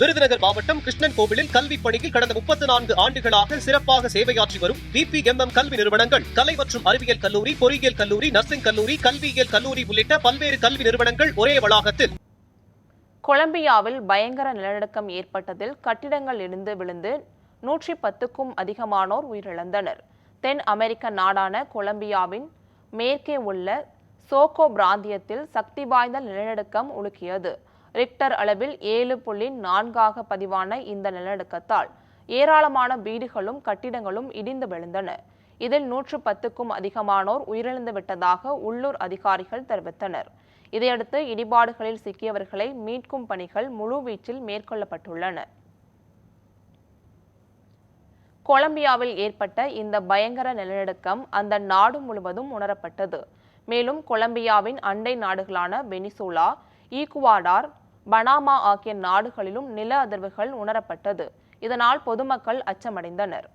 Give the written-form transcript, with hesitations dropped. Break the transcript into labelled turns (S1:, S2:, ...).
S1: விருதுநகர் மாவட்டம் கிருஷ்ணன் கோவிலில் கல்வி பணியில் கடந்த 34 ஆண்டுகளாக சிறப்பாக சேவையாற்றி வரும் VPMM கல்வி நிறுவனங்கள், கலை மற்றும் அறிவியல் கல்லூரி, பொறியியல் கல்லூரி, நர்சிங் கல்லூரி, கல்வியியல் கல்லூரி உள்ளிட்ட பல்வேறு கல்வி நிறுவனங்கள் ஒரே வளாகத்தில்.
S2: கொலம்பியாவில் பயங்கர நிலநடுக்கம் ஏற்பட்டதில் கட்டிடங்கள் இடிந்து விழுந்து 110க்கும் அதிகமானோர் உயிரிழந்தனர். தென் அமெரிக்க நாடான கொலம்பியாவின் மேற்கே உள்ள சோகோ பிராந்தியத்தில் சக்தி வாய்ந்த நிலநடுக்கம் உலுக்கியது. ரிக்டர் அளவில் 7.4 பதிவான இந்த நிலநடுக்கத்தால் ஏராளமான வீடுகளும் கட்டிடங்களும் இடிந்து விழுந்தன. இதில் 110க்கும் அதிகமானோர் உயிரிழந்து விட்டதாக உள்ளூர் அதிகாரிகள் தெரிவித்தனர். இதையடுத்து இடிபாடுகளில் சிக்கியவர்களை மீட்கும் பணிகள் முழுவீச்சில் மேற்கொள்ளப்பட்டுள்ளன. கொலம்பியாவில் ஏற்பட்ட இந்த பயங்கர நிலநடுக்கம் அந்த நாடு முழுவதும் உணரப்பட்டது. மேலும் கொலம்பியாவின் அண்டை நாடுகளான வெனிசுலா, ஈக்குவாடார், பனாமா ஆகிய நாடுகளிலும் நில அதிர்வுகள் உணரப்பட்டது. இதனால் பொதுமக்கள் அச்சமடைந்தனர்.